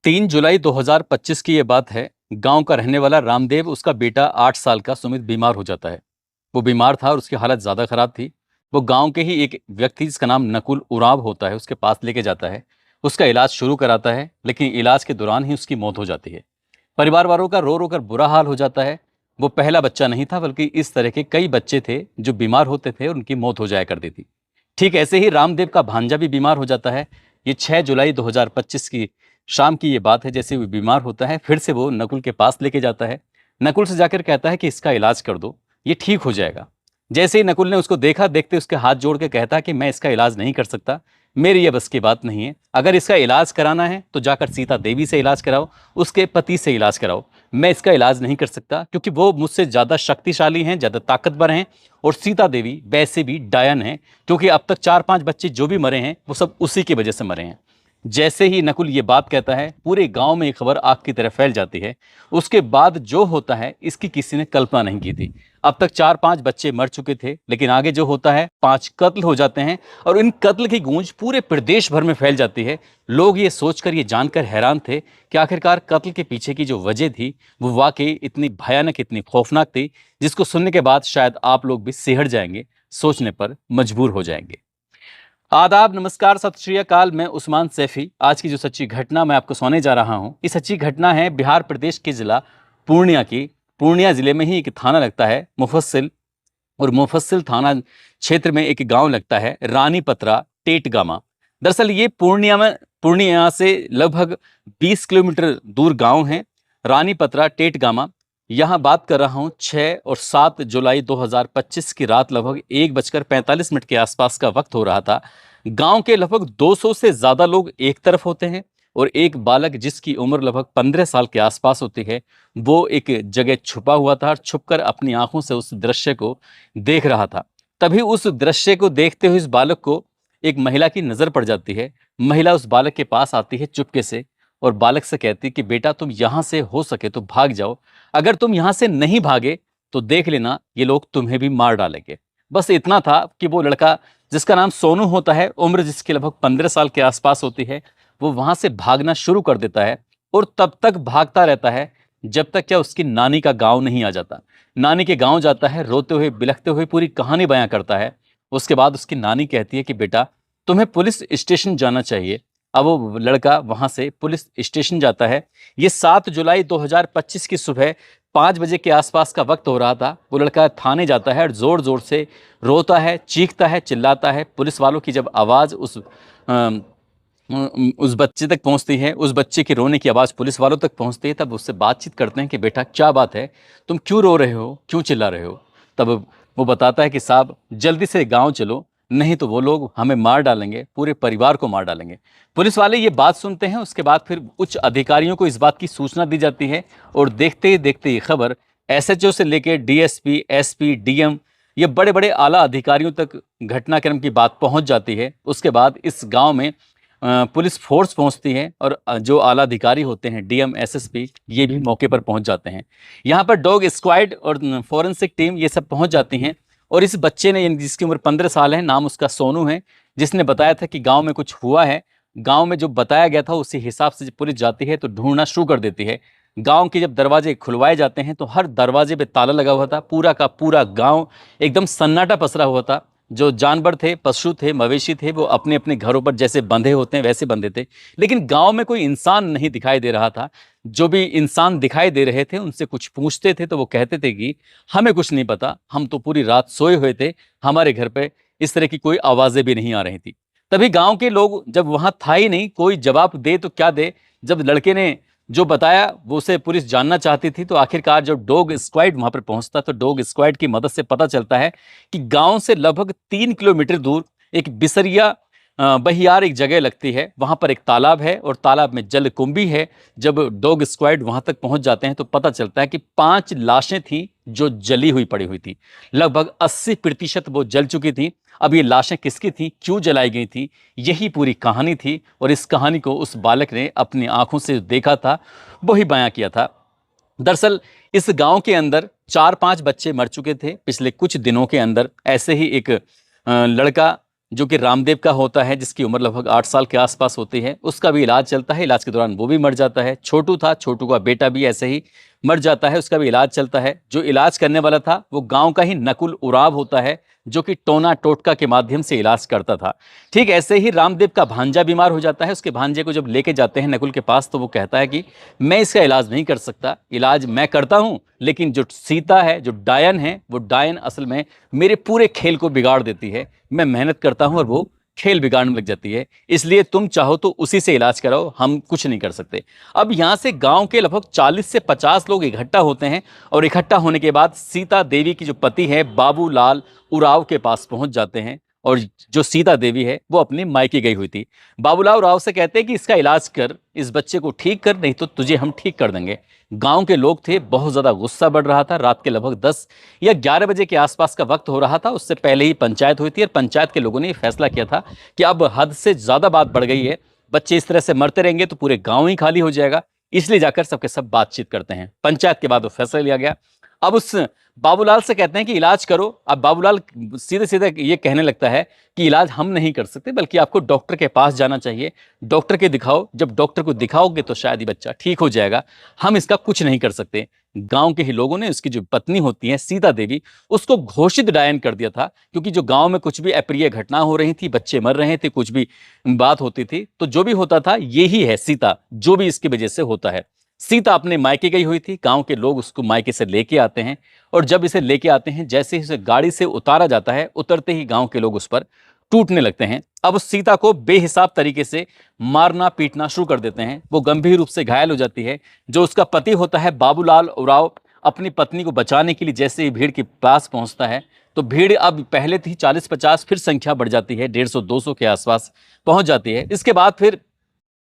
3 जुलाई 2025 की ये बात है। गांव का रहने वाला रामदेव, उसका बेटा 8 साल का सुमित बीमार हो जाता है। वो बीमार था और उसकी हालत ज़्यादा खराब थी। वो गांव के ही एक व्यक्ति जिसका नाम नकुल उरांव होता है, उसके पास लेके जाता है। उसका इलाज शुरू कराता है, लेकिन इलाज के दौरान ही उसकी मौत हो जाती है। परिवार वालों का रो रो कर बुरा हाल हो जाता है। वो पहला बच्चा नहीं था, बल्कि इस तरह के कई बच्चे थे जो बीमार होते थे और उनकी मौत हो जाया करती थी। ठीक ऐसे ही रामदेव का भांजा भी बीमार हो जाता है। ये 6 जुलाई 2025 की शाम की ये बात है। जैसे वो बीमार होता है, फिर से वो नकुल के पास लेके जाता है। नकुल से जाकर कहता है कि इसका इलाज कर दो, ये ठीक हो जाएगा। जैसे ही नकुल ने उसको देखा, देखते उसके हाथ जोड़ के कहता है कि मैं इसका इलाज नहीं कर सकता, मेरी ये बस की बात नहीं है। अगर इसका इलाज कराना है तो जाकर सीता देवी से इलाज कराओ, उसके पति से इलाज कराओ। मैं इसका इलाज नहीं कर सकता, क्योंकि वो मुझसे ज़्यादा शक्तिशाली हैं, ज़्यादा ताकतवर हैं। और सीता देवी वैसे भी डायन हैं, क्योंकि अब तक 4-5 बच्चे जो भी मरे हैं वो सब उसी की वजह से मरे हैं। जैसे ही नकुल ये बात कहता है, पूरे गांव में ये खबर आग की तरह फैल जाती है। उसके बाद जो होता है, इसकी किसी ने कल्पना नहीं की थी। अब तक 4-5 बच्चे मर चुके थे, लेकिन आगे जो होता है, 5 कत्ल हो जाते हैं और इन कत्ल की गूंज पूरे प्रदेश भर में फैल जाती है। लोग ये सोचकर, ये जानकर हैरान थे कि आखिरकार कत्ल के पीछे की जो वजह थी वो वाकई इतनी भयानक, इतनी खौफनाक थी, जिसको सुनने के बाद शायद आप लोग भी सिहर जाएंगे, सोचने पर मजबूर हो जाएंगे। आदाब, नमस्कार, सत श्री अकाल। मैं उस्मान सैफी। आज की जो सच्ची घटना मैं आपको सुनाने जा रहा हूं, ये सच्ची घटना है बिहार प्रदेश के जिला पूर्णिया की। पूर्णिया जिले में ही एक थाना लगता है मुफस्सिल, और मुफस्सिल थाना क्षेत्र में एक गांव लगता है रानी पतरा टेटगामा। दरअसल ये पूर्णिया से लगभग 20 किलोमीटर दूर गांव है रानी पतरा टेटगामा। यहाँ बात कर रहा हूँ 6 और 7 जुलाई 2025 की रात, लगभग 1:45 के आसपास का वक्त हो रहा था। गांव के लगभग 200 से ज़्यादा लोग एक तरफ होते हैं और एक बालक जिसकी उम्र लगभग 15 साल के आसपास होती है, वो एक जगह छुपा हुआ था और छुपकर अपनी आंखों से उस दृश्य को देख रहा था। तभी उस दृश्य को देखते हुए इस बालक को एक महिला की नज़र पड़ जाती है। महिला उस बालक के पास आती है चुपके से और बालक से कहती कि बेटा, तुम यहाँ से हो सके तो भाग जाओ। अगर तुम यहाँ से नहीं भागे तो देख लेना, ये लोग तुम्हें भी मार डालेंगे। बस इतना था कि वो लड़का, जिसका नाम सोनू होता है, उम्र जिसकी लगभग 15 साल के आसपास होती है, वो वहां से भागना शुरू कर देता है और तब तक भागता रहता है जब तक क्या उसकी नानी का गांव नहीं आ जाता। नानी के गांव जाता है, रोते हुए बिलखते हुए पूरी कहानी बयां करता है। उसके बाद उसकी नानी कहती है कि बेटा, तुम्हें पुलिस स्टेशन जाना चाहिए। अब वो लड़का वहां से पुलिस स्टेशन जाता है। ये 7 जुलाई 2025 की सुबह 5 बजे के आसपास का वक्त हो रहा था। वो लड़का थाने जाता है और जोर जोर से रोता है, चीखता है, चिल्लाता है। पुलिस वालों की जब आवाज़ उस बच्चे तक पहुंचती है, उस बच्चे की रोने की आवाज़ पुलिस वालों तक पहुंचती है, तब उससे बातचीत करते हैं कि बेटा क्या बात है, तुम क्यों रो रहे हो, क्यों चिल्ला रहे हो। तब वो बताता है कि साहब जल्दी से गांव चलो, नहीं तो वो लोग हमें मार डालेंगे, पूरे परिवार को मार डालेंगे। पुलिस वाले ये बात सुनते हैं। उसके बाद फिर उच्च अधिकारियों को इस बात की सूचना दी जाती है और देखते ही देखते ये खबर एसएचओ से लेकर डीएसपी, एसपी, डीएम, ये बड़े बड़े आला अधिकारियों तक घटनाक्रम की बात पहुंच जाती है। उसके बाद इस गांव में पुलिस फोर्स पहुंचती है और जो आला अधिकारी होते हैं, डीएम, एसएसपी, ये भी मौके पर पहुंच जाते हैं। यहाँ पर डॉग स्क्वाड और फॉरेंसिक टीम ये सब पहुंच जाती हैं। और इस बच्चे ने, जिसकी उम्र 15 साल है, नाम उसका सोनू है, जिसने बताया था कि गांव में कुछ हुआ है। गांव में जो बताया गया था उसी हिसाब से पुलिस जाती है तो ढूंढना शुरू कर देती है। गांव के जब दरवाजे खुलवाए जाते हैं तो हर दरवाजे पे ताला लगा हुआ था। पूरा का पूरा गांव एकदम सन्नाटा पसरा हुआ था। जो जानवर थे, पशु थे, मवेशी थे, वो अपने अपने घरों पर जैसे बंधे होते हैं वैसे बंधे थे, लेकिन गांव में कोई इंसान नहीं दिखाई दे रहा था। जो भी इंसान दिखाई दे रहे थे उनसे कुछ पूछते थे तो वो कहते थे कि हमें कुछ नहीं पता, हम तो पूरी रात सोए हुए थे, हमारे घर पे इस तरह की कोई आवाज़ें भी नहीं आ रही थी। तभी गांव के लोग, जब वहां था ही नहीं कोई, जवाब दे तो क्या दे, जब लड़के ने जो बताया वो उसे पुलिस जानना चाहती थी, तो आखिरकार जब डॉग स्क्वाड वहां पर पहुंचता तो डॉग स्क्वाड की मदद से पता चलता है कि गांव से लगभग 3 किलोमीटर दूर एक बिसरिया बहियार एक जगह लगती है, वहां पर एक तालाब है और तालाब में जलकुंभी है। जब डॉग स्क्वाड वहां तक पहुंच जाते हैं तो पता चलता है कि 5 लाशें थीं जो जली हुई पड़ी हुई थी। लगभग 80% वो जल चुकी थी। अब ये लाशें किसकी थी, क्यों जलाई गई थी, यही पूरी कहानी थी। और इस कहानी को उस बालक ने अपनी आंखों से देखा था, वही बयां किया था। दरअसल इस गांव के अंदर 4-5 बच्चे मर चुके थे पिछले कुछ दिनों के अंदर। ऐसे ही एक लड़का जो कि रामदेव का होता है, जिसकी उम्र लगभग 8 साल के आसपास होती है, उसका भी इलाज चलता है। इलाज के दौरान वो भी मर जाता है। छोटू था, छोटू का बेटा भी ऐसे ही मर जाता है, उसका भी इलाज चलता है। जो इलाज करने वाला था वो गांव का ही नकुल उराव होता है, जो कि टोना टोटका के माध्यम से इलाज करता था। ठीक ऐसे ही रामदेव का भांजा बीमार हो जाता है। उसके भांजे को जब लेके जाते हैं नकुल के पास, तो वो कहता है कि मैं इसका इलाज नहीं कर सकता, इलाज मैं करता हूं, लेकिन जो सीता है, जो डायन है, वो डायन असल में मेरे पूरे खेल को बिगाड़ देती है। मैं मेहनत करता हूं और वो खेल बिगाड़ने लग जाती है, इसलिए तुम चाहो तो उसी से इलाज कराओ, हम कुछ नहीं कर सकते। अब यहां से गांव के लगभग 40 से 50 लोग इकट्ठा होते हैं, और इकट्ठा होने के बाद सीता देवी की जो पति है बाबूलाल उराव के पास पहुंच जाते हैं। और जो सीता देवी है वो अपने मायके गई हुई थी। बाबूलाल उराव से कहते हैं कि इसका इलाज कर, इस बच्चे को ठीक कर, नहीं तो तुझे हम ठीक कर देंगे। गांव के लोग थे, बहुत ज्यादा गुस्सा बढ़ रहा था। रात के लगभग 10 या 11 बजे के आसपास का वक्त हो रहा था। उससे पहले ही पंचायत हुई थी, और पंचायत के लोगों ने फैसला किया था कि अब हद से ज्यादा बात बढ़ गई है, बच्चे इस तरह से मरते रहेंगे तो पूरे गांव ही खाली हो जाएगा। इसलिए जाकर सबके सब बातचीत करते हैं। पंचायत के बाद वो फैसला लिया गया। अब उस बाबूलाल से कहते हैं कि इलाज करो। अब बाबूलाल सीधे सीधे ये कहने लगता है कि इलाज हम नहीं कर सकते, बल्कि आपको डॉक्टर के पास जाना चाहिए, डॉक्टर के दिखाओ, जब डॉक्टर को दिखाओगे तो शायद ये बच्चा ठीक हो जाएगा, हम इसका कुछ नहीं कर सकते। गांव के ही लोगों ने उसकी जो पत्नी होती है सीता देवी, उसको घोषित डायन कर दिया था, क्योंकि जो गांव में कुछ भी अप्रिय घटना हो रही थी, बच्चे मर रहे थे, कुछ भी बात होती थी, तो जो भी होता था यही है सीता, जो भी इसकी वजह से होता है। सीता अपने मायके गई हुई थी। गांव के लोग उसको मायके से लेके आते हैं, और जब इसे लेके आते हैं, जैसे ही उसे गाड़ी से उतारा जाता है, उतरते ही गांव के लोग उस पर टूटने लगते हैं। अब उस सीता को बेहिसाब तरीके से मारना पीटना शुरू कर देते हैं। वो गंभीर रूप से घायल हो जाती है। जो उसका पति होता है बाबूलाल उराव, अपनी पत्नी को बचाने के लिए जैसे ही भीड़ के पास पहुंचता है, तो भीड़ अब पहले थी 40-50, फिर संख्या बढ़ जाती है, 150-200 के आसपास पहुंच जाती है। इसके बाद फिर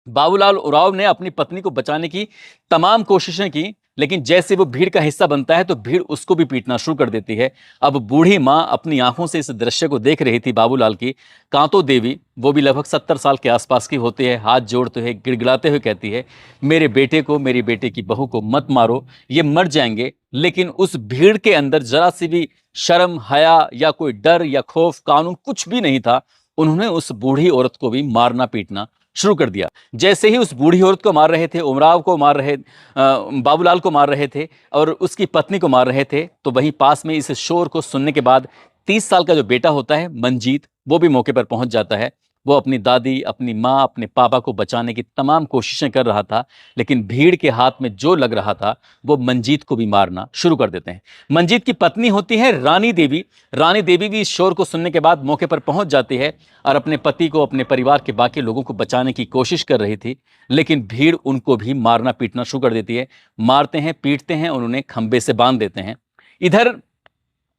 बाबूलाल उराव ने अपनी पत्नी को बचाने की तमाम कोशिशें की, लेकिन जैसे वो भीड़ का हिस्सा बनता है तो भीड़ उसको भी पीटना शुरू कर देती है। अब बूढ़ी मां अपनी आंखों से इस दृश्य को देख रही थी बाबूलाल की। कांतो देवी, वो भी लगभग 70 साल के आसपास की होती है, हाथ जोड़ते हुए गिड़गिड़ाते हुए कहती है, मेरे बेटे को, मेरी बेटे की बहू को मत मारो, ये मर जाएंगे। लेकिन उस भीड़ के अंदर जरा सी भी शर्म, हया या कोई डर या खौफ, कानून कुछ भी नहीं था। उन्होंने उस बूढ़ी औरत को भी मारना पीटना शुरू कर दिया। जैसे ही उस बूढ़ी औरत को मार रहे थे, उमराव को मार रहे, बाबूलाल को मार रहे थे और उसकी पत्नी को मार रहे थे, तो वहीं पास में इस शोर को सुनने के बाद 30 साल का जो बेटा होता है मंजीत, वो भी मौके पर पहुंच जाता है। वो अपनी दादी, अपनी माँ, अपने पापा को बचाने की तमाम कोशिशें कर रहा था, लेकिन भीड़ के हाथ में जो लग रहा था वो मंजीत को भी मारना शुरू कर देते हैं। मंजीत की पत्नी होती है रानी देवी। रानी देवी भी इस शोर को सुनने के बाद मौके पर पहुंच जाती है और अपने पति को, अपने परिवार के बाकी लोगों को बचाने की कोशिश कर रही थी, लेकिन भीड़ उनको भी मारना पीटना शुरू कर देती है। मारते हैं, पीटते हैं, उन्होंने खंबे से बांध देते हैं। इधर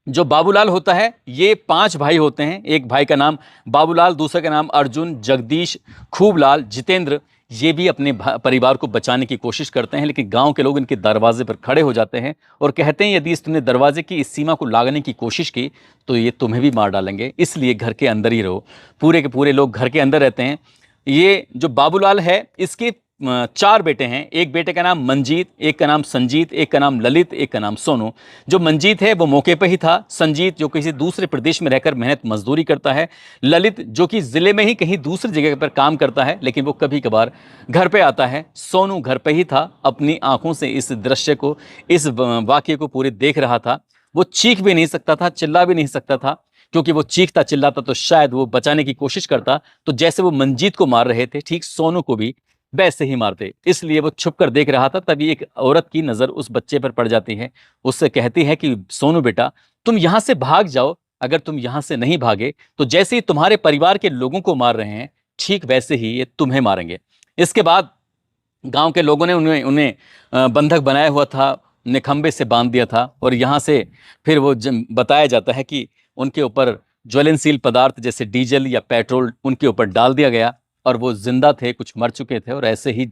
जो बाबूलाल होता है, ये 5 भाई होते हैं। एक भाई का नाम बाबूलाल, दूसरे का नाम अर्जुन, जगदीश, खूबलाल, जितेंद्र। ये भी अपने परिवार को बचाने की कोशिश करते हैं, लेकिन गांव के लोग इनके दरवाजे पर खड़े हो जाते हैं और कहते हैं, यदि तुमने दरवाजे की इस सीमा को लागने की कोशिश की तो ये तुम्हें भी मार डालेंगे, इसलिए घर के अंदर ही रहो। पूरे के पूरे लोग घर के अंदर रहते हैं। ये जो बाबूलाल है, इसके 4 बेटे हैं। एक बेटे का नाम मंजीत, एक का नाम संजीत, एक का नाम ललित, एक का नाम सोनू। जो मंजीत है वो मौके पर ही था। संजीत जो किसी दूसरे प्रदेश में रहकर मेहनत मजदूरी करता है। ललित जो कि जिले में ही कहीं दूसरी जगह पर काम करता है, लेकिन वो कभी कभार घर पे आता है। सोनू घर पे ही था, अपनी आंखों से इस दृश्य को, इस वाक्य को पूरे देख रहा था। वो चीख भी नहीं सकता था, चिल्ला भी नहीं सकता था, क्योंकि वो चीखता चिल्लाता तो शायद वो बचाने की कोशिश करता, तो जैसे वो मंजीत को मार रहे थे, ठीक सोनू को भी वैसे ही मारते। इसलिए वो छुप कर देख रहा था। तभी एक औरत की नजर उस बच्चे पर पड़ जाती है। उससे कहती है कि सोनू बेटा, तुम यहां से भाग जाओ। अगर तुम यहां से नहीं भागे तो जैसे ही तुम्हारे परिवार के लोगों को मार रहे हैं, ठीक वैसे ही ये तुम्हें मारेंगे। इसके बाद गांव के लोगों ने उन्हें उन्हें बंधक बनाया हुआ था, निखंबे से बांध दिया था, और यहाँ से फिर वो बताया जाता है कि उनके ऊपर ज्वलनशील पदार्थ जैसे डीजल या पेट्रोल उनके ऊपर डाल दिया गया, और वो जिंदा थे, कुछ मर चुके थे, और ऐसे ही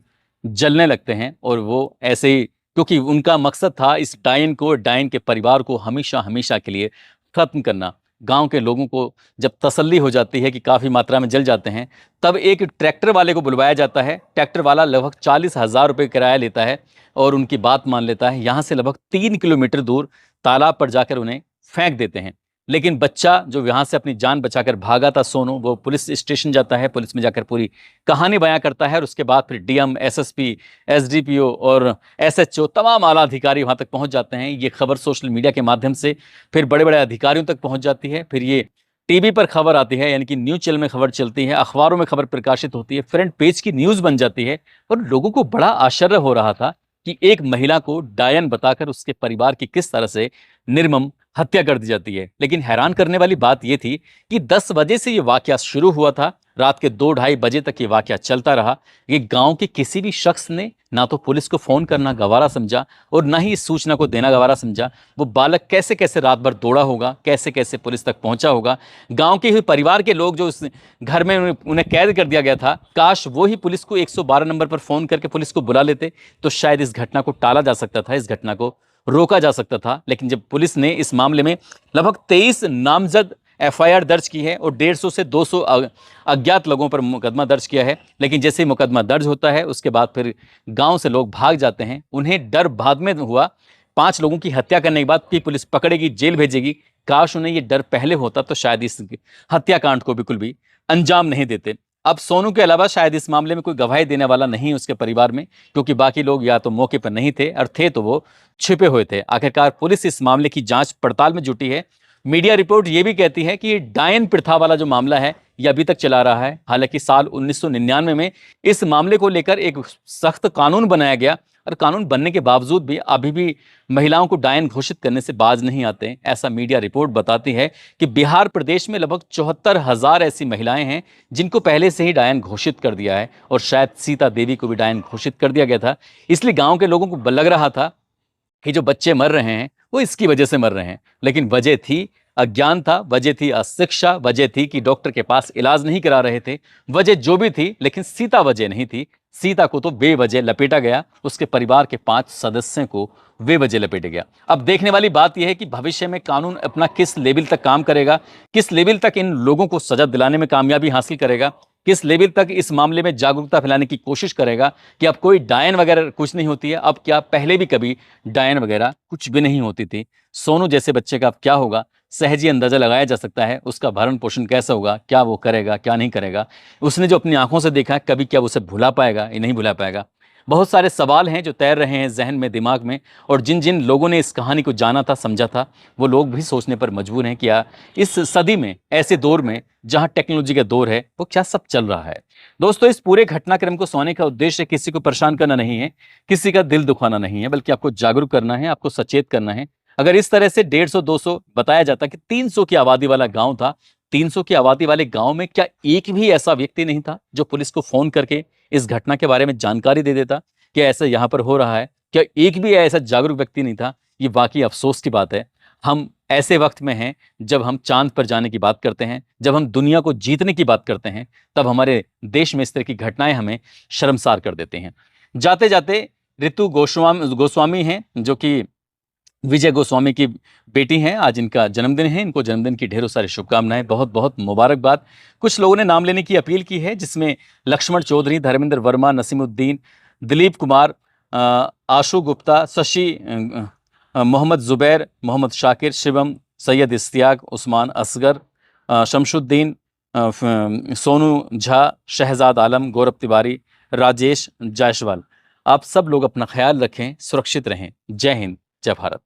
जलने लगते हैं। और वो ऐसे ही, क्योंकि उनका मकसद था इस डायन को, डायन के परिवार को हमेशा हमेशा के लिए खत्म करना। गांव के लोगों को जब तसल्ली हो जाती है कि काफ़ी मात्रा में जल जाते हैं, तब एक ट्रैक्टर वाले को बुलवाया जाता है। ट्रैक्टर वाला लगभग 40,000 रुपये किराया लेता है और उनकी बात मान लेता है। यहाँ से लगभग 3 किलोमीटर दूर तालाब पर जाकर उन्हें फेंक देते हैं। लेकिन बच्चा जो यहाँ से अपनी जान बचाकर भागा था सोनू, वो पुलिस स्टेशन जाता है, पुलिस में जाकर पूरी कहानी बयां करता है और उसके बाद फिर डीएम, एसएसपी, एसडीपीओ और एसएचओ तमाम आला अधिकारी वहां तक पहुंच जाते हैं। ये खबर सोशल मीडिया के माध्यम से फिर बड़े बड़े अधिकारियों तक पहुंच जाती है। फिर ये टीवी पर खबर आती है, यानी कि न्यूज चैनल में खबर चलती है, अखबारों में खबर प्रकाशित होती है, फ्रंट पेज की न्यूज बन जाती है। और लोगों को बड़ा आश्चर्य हो रहा था कि एक महिला को डायन बताकर उसके परिवार की किस तरह से निर्मम हत्या कर दी जाती है। लेकिन हैरान करने वाली बात यह थी कि 10 बजे से यह वाकया शुरू हुआ था, रात के 2-2:30 बजे तक ये वाकया चलता रहा। ये गांव के किसी भी शख्स ने ना तो पुलिस को फोन करना गवारा समझा और ना ही इस सूचना को देना गवारा समझा। वो बालक कैसे कैसे रात भर दौड़ा होगा, कैसे कैसे पुलिस तक पहुंचा होगा। गांव के ही परिवार के लोग जो उस घर में उन्हें कैद कर दिया गया था, काश वो ही पुलिस को 112 नंबर पर फोन करके पुलिस को बुला लेते तो शायद इस घटना को टाला जा सकता था, इस घटना को रोका जा सकता था। लेकिन जब पुलिस ने इस मामले में लगभग 23 नामजद एफआईआर दर्ज की है और 150 से 200 अज्ञात लोगों पर मुकदमा दर्ज किया है। लेकिन जैसे ही मुकदमा दर्ज होता है उसके बाद फिर गांव से लोग भाग जाते हैं। उन्हें डर बाद में हुआ, 5 लोगों की हत्या करने के बाद कि पुलिस पकड़ेगी, जेल भेजेगी। काश उन्हें ये डर पहले होता तो शायद इस हत्याकांड को बिल्कुल भी अंजाम नहीं देते। अब सोनू के अलावा शायद इस मामले में कोई गवाही देने वाला नहीं उसके परिवार में, क्योंकि बाकी लोग या तो मौके पर नहीं थे और थे तो वो छिपे हुए थे। आखिरकार पुलिस इस मामले की जांच पड़ताल में जुटी है। मीडिया रिपोर्ट ये भी कहती है कि ये डायन प्रथा वाला जो मामला है ये अभी तक चला रहा है। हालांकि साल 1999 में इस मामले को लेकर एक सख्त कानून बनाया गया और कानून बनने के बावजूद भी अभी भी महिलाओं को डायन घोषित करने से बाज नहीं आते। ऐसा मीडिया रिपोर्ट बताती है कि बिहार प्रदेश में लगभग 74,000 ऐसी महिलाएं हैं जिनको पहले से ही डायन घोषित कर दिया है और शायद सीता देवी को भी डायन घोषित कर दिया गया था। इसलिए गांव के लोगों को लग रहा था कि जो बच्चे मर रहे हैं वो इसकी वजह से मर रहे हैं। लेकिन वजह थी अज्ञान था, वजह थी अशिक्षा, वजह थी कि डॉक्टर के पास इलाज नहीं करा रहे थे। वजह जो भी थी, लेकिन सीता वजह नहीं थी। सीता को तो बेवजह लपेटा गया, उसके परिवार के 5 सदस्यों को बेवजह लपेटा गया। अब देखने वाली बात यह है कि भविष्य में कानून अपना किस लेवल तक काम करेगा, किस लेवल तक इन लोगों को सजा दिलाने में कामयाबी हासिल करेगा, किस लेवल तक इस मामले में जागरूकता फैलाने की कोशिश करेगा कि अब कोई डायन वगैरह कुछ नहीं होती है। अब क्या पहले भी कभी डायन वगैरह कुछ भी नहीं होती थी। सोनू जैसे बच्चे का अब क्या होगा, सहज ही अंदाजा लगाया जा सकता है। उसका भरण पोषण कैसा होगा, क्या वो करेगा, क्या नहीं करेगा। उसने जो अपनी आंखों से देखा है, कभी क्या उसे भुला पाएगा या नहीं भुला पाएगा। बहुत सारे सवाल हैं जो तैर रहे हैं जहन में, दिमाग में। और जिन जिन लोगों ने इस कहानी को जाना था, समझा था, वो लोग भी सोचने पर मजबूर हैं कि इस सदी में, ऐसे दौर में जहां टेक्नोलॉजी का दौर है, वो क्या सब चल रहा है। दोस्तों, इस पूरे घटनाक्रम को सुनाने का उद्देश्य किसी को परेशान करना नहीं है, किसी का दिल दुखाना नहीं है, बल्कि आपको जागरूक करना है, आपको सचेत करना है। अगर इस तरह से 150-200 बताया जाता कि 300 की आबादी वाला गांव था, 300 की आबादी वाले गांव में क्या एक भी ऐसा व्यक्ति नहीं था जो पुलिस को फोन करके इस घटना के बारे में जानकारी दे देता कि ऐसा यहां पर हो रहा है? क्या एक भी ऐसा जागरूक व्यक्ति नहीं था? ये वाकई अफसोस की बात है। हम ऐसे वक्त में हैं जब हम चांद पर जाने की बात करते हैं, जब हम दुनिया को जीतने की बात करते हैं, तब हमारे देश में इस तरह की घटनाएं हमें शर्मसार कर देते हैं। जाते जाते ऋतु गोस्वामी हैं, जो कि विजय गोस्वामी की बेटी हैं। आज इनका जन्मदिन है, इनको जन्मदिन की ढेरों सारी शुभकामनाएं, बहुत बहुत मुबारकबाद। कुछ लोगों ने नाम लेने की अपील की है, जिसमें लक्ष्मण चौधरी, धर्मेंद्र वर्मा, नसीमुद्दीन, दिलीप कुमार, आशु गुप्ता, शशि, मोहम्मद जुबैर, मोहम्मद शाकिर, शिवम, सैयद इश्तियाक, उस्मान असगर, शमशुद्दीन, सोनू झा, शहजाद आलम, गौरव तिवारी, राजेश जायसवाल। आप सब लोग अपना ख्याल रखें, सुरक्षित रहें। जय हिंद, जय भारत।